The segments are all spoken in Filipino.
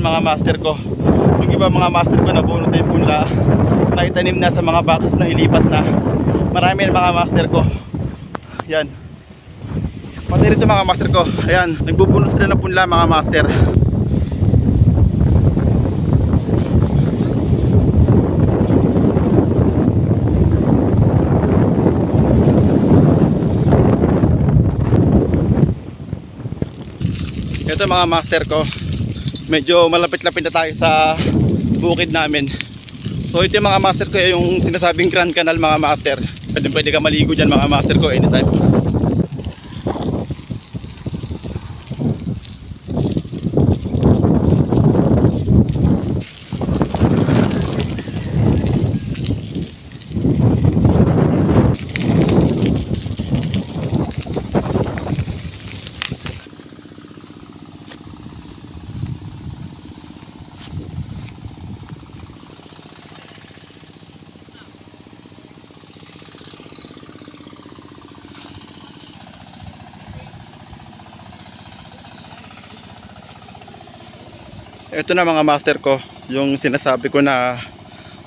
mga master ko. Yung iba mga master ko nabunot na yung punla, naitanim na sa mga box na ilipat na. Marami yan mga master ko. Yan. Pati rito mga master ko. Ayan, nagbubunot sila ng punla mga master. Ito mga master ko, medyo malapit-lapit na tayo sa bukid namin. So ito yung mga master ko, yung sinasabing Grand Canal mga master. Pwede ka maligo dyan mga master ko anytime. Ito na mga master ko, yung sinasabi ko na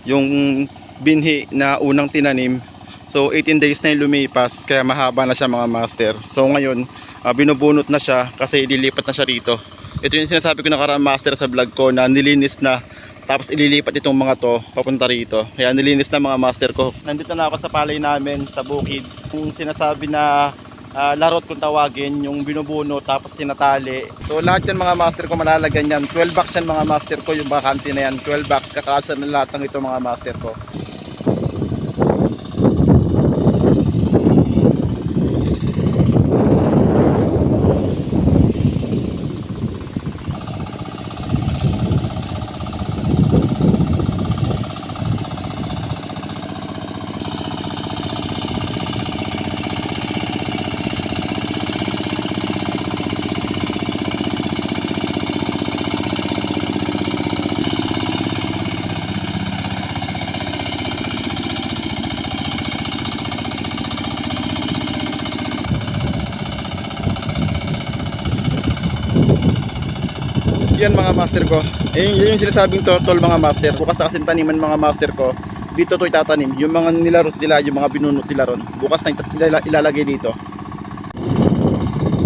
yung binhi na unang tinanim. So 18 days na yung lumipas, kaya mahaba na siya mga master. So ngayon binubunot na siya kasi ililipat na siya rito. Ito yung sinasabi ko na karang master sa vlog ko na nilinis na, tapos ililipat itong mga to papunta rito. Kaya nilinis na mga master ko. Nandito na ako sa palay namin sa bukid. Yung sinasabi na larot kung tawagin, yung binubuno tapos tinatali. So lahat yan mga master ko malalagyan yan. 12 box yan mga master ko, yung bakante na yan. 12 box, kakasa na lahat ng ito mga master ko. Yan mga master ko. Yun yung sinasabing turtle mga master. Bukas na kasi taniman mga master ko. Dito to itatanim. Yung mga nilarot nila, yung mga binunot nila ron. Bukas na ilalagay dito.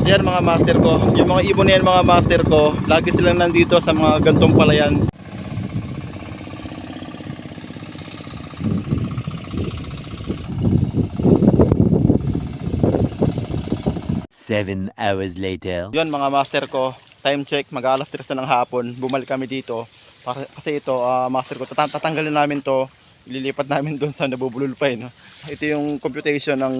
Yan mga master ko. Yung mga ibon na yan mga master ko, lagi silang nandito sa mga gantong palayan. Seven hours later. Yun mga master ko, time check, mag-alas 3 na ng hapon, bumalik kami dito. Kasi ito, master ko, tatanggalin namin to, ililipat namin doon sa nabubulol pa. No? Ito yung computation ng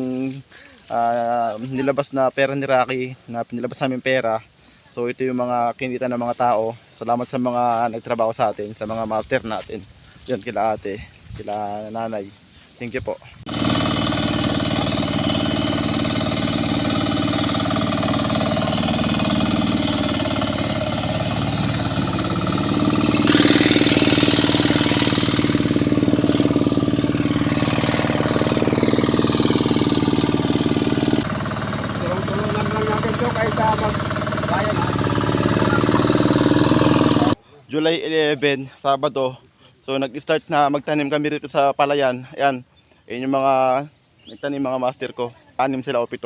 nilabas na pera ni Rocky, na pinilabas namin pera. So ito yung mga kinita ng mga tao. Salamat sa mga nagtrabaho sa atin, sa mga master natin. Yan kila ate, kila nanay. Thank you po. July 11, Sabado. So nag-start na magtanim kami rito sa palayan. Ayan, yung mga nagtanim mga master ko. 6 sila o 7.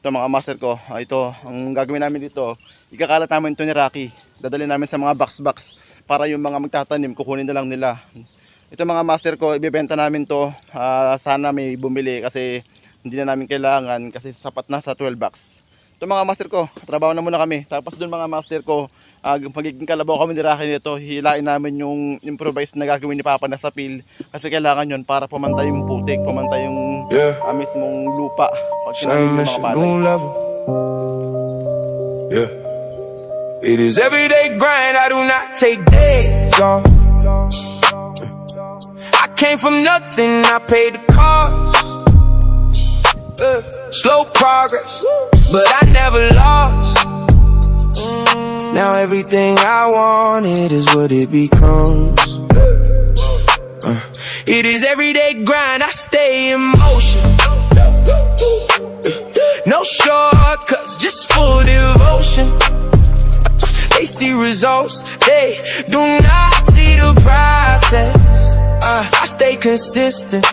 Ito mga master ko. Ito, ang gagawin namin dito, ikakalat namin ito ni Rocky. Dadalhin namin sa mga box para yung mga magtatanim, kukunin na lang nila. Ito mga master ko, ibebenta namin to. Sana may bumili kasi hindi na namin kailangan kasi sapat na sa 12 box. Ito mga master ko, trabaho na muna kami. Tapos doon mga master ko, magiging kalabaw kami ni Rocky nito. Hilain namin yung improvised na gagawin ni Papa na sa pil. Kasi kailangan yun para pumantay yung putik, pumantay yung mismong lupa. Pag sinabi yung mga palay. Yeah. It is everyday grind, I do not take days off. I came from nothing, I paid the cost. Slow progress, but I never lost. Now everything I wanted is what it becomes. It is everyday grind, I stay in motion. No shortcuts, just full devotion. They see results, they they do not see the process. I stay consistent.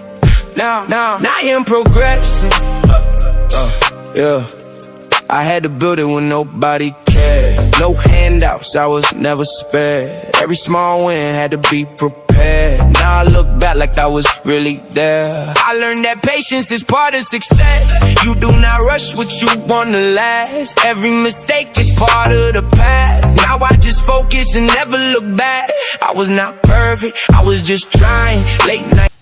Now I am progressing. Yeah, I had to build it when nobody cared. No handouts, I was never spared. Every small win had to be prepared. Now I look back like I was really there. I learned that patience is part of success. You do not rush what you wanna last. Every mistake is part of the path. Now I just focus and never look back. I was not perfect, I was just trying. Late night.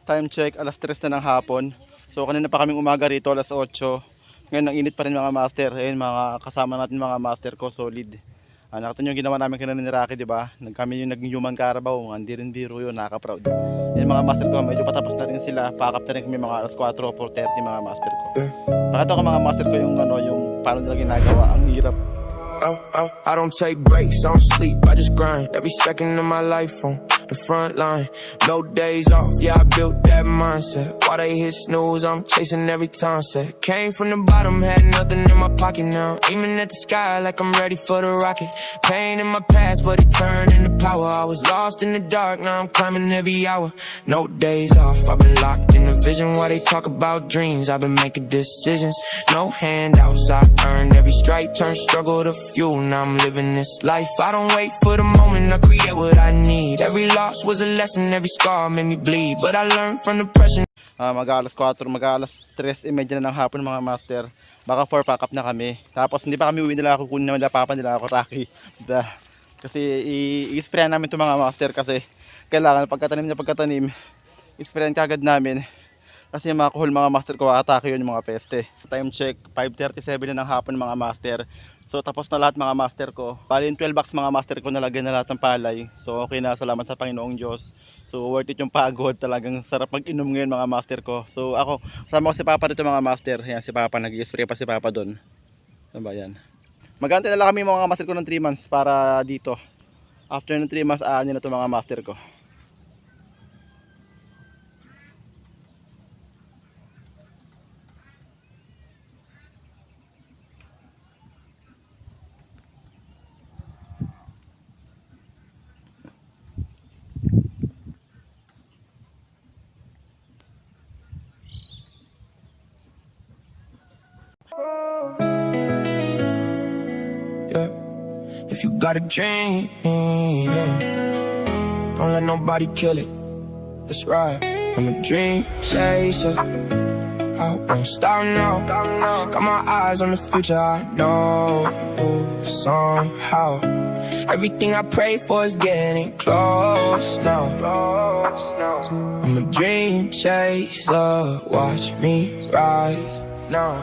Time check, alas 3 na ng hapon. So kanina pa kaming umaga rito, alas 8. Ngayon ang init pa rin mga master. Ayun, mga kasama natin mga master ko, solid. Nakita nyo yung ginawa namin kanina ni Rocky, di ba? Kami yung naging human Carabao, hindi rin biro yun, nakaka-proud. Yan mga master ko, medyo patapos na rin sila. Pakap na rin kami mga alas 4 o 4:30 mga master ko. Pakita ko mga master ko yung yung paano nila ginagawa. Ang hirap. I don't take breaks, I don't sleep, I just grind. Every second of my life on the front line. No days off, yeah, I built that mindset. While they hit snooze, I'm chasing every time set. Came from the bottom, had nothing in my pocket now. Aiming at the sky like I'm ready for the rocket. Pain in my past, but it turned into power. I was lost in the dark, now I'm climbing every hour. No days off, I've been locked in the vision. While they talk about dreams, I've been making decisions. No handouts, I earned every stripe. Turn struggle to fuel, now I'm living this life. I don't wait for the moment, I create what I need. Every loss was a lesson, every scar made me bleed. But I learned from the pressure. Mag-alas 4, mag-alas 3:30 na ng hapon mga master. Baka 4 pack up na kami. Tapos hindi pa kami uwi nila, kukunin na nila papa nila ako, Rocky. Kasi i-sprayan namin ito mga master kasi kailangan pagkatanim, i-sprayan kagad namin. Kasi yung mga kuhol mga master ko, atake yun yung mga peste. Time check, 5:37 na ng hapon mga master. So tapos na lahat mga master ko. Bali 12 bucks mga master ko, nalagyan na lahat ng palay. So okay na, salamat sa Panginoong Diyos. So worth it yung pagod, talagang sarap mag-inom ngayon mga master ko. So ako, kasama ko si Papa dito mga master. Yan si Papa, nag-i-spray pa si Papa doon. Ano ba yan? Magantay na lang kami mga master ko ng 3 months para dito. After ng 3 months, aanin na ito mga master ko. Yeah. If you got a dream, yeah, don't let nobody kill it. That's right, I'm a dream chaser. I won't stop now. Got my eyes on the future, I know somehow. Everything I pray for is getting close now. I'm a dream chaser, watch me rise now.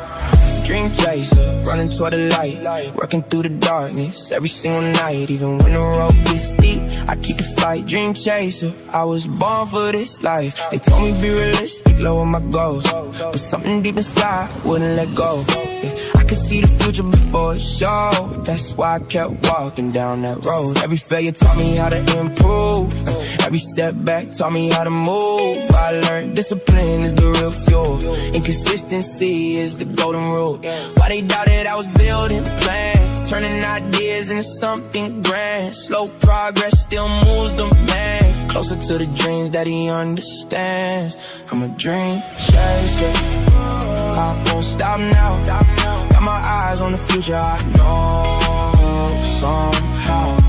Dream chaser, running toward the light, working through the darkness every single night. Even when the road gets steep, I keep the fight. Dream chaser, I was born for this life. They told me be realistic, lower my goals, but something deep inside wouldn't let go. Yeah, I could see the future before it showed. That's why I kept walking down that road. Every failure taught me how to improve. Every setback taught me how to move. I learned discipline is the real fuel. Inconsistency is the golden rule. Why they doubted I was building plans, turning ideas into something grand. Slow progress still moves the man closer to the dreams that he understands. I'm a dream chaser, I won't stop now. Got my eyes on the future, I know somehow.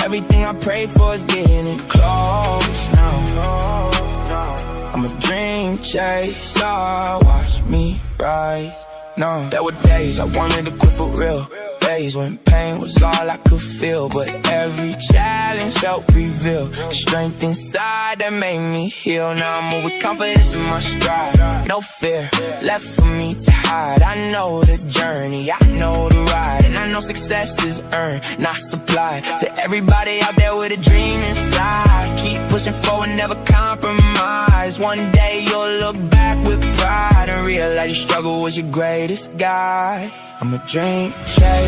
Everything I pray for is getting close now. I'm a dream chaser, watch me rise. No, there were days I wanted to quit for real. Days when pain was all I could feel. But every challenge helped reveal strength inside that made me heal. Now I move with confidence in my stride. No fear left for me to hide. I know the journey, I know the ride. And I know success is earned, not supplied. To everybody out there with a dream inside, keep pushing forward, never compromise. eyes. One day you'll look back with pride and realize your struggle was your greatest guide. I'm a dream chaser.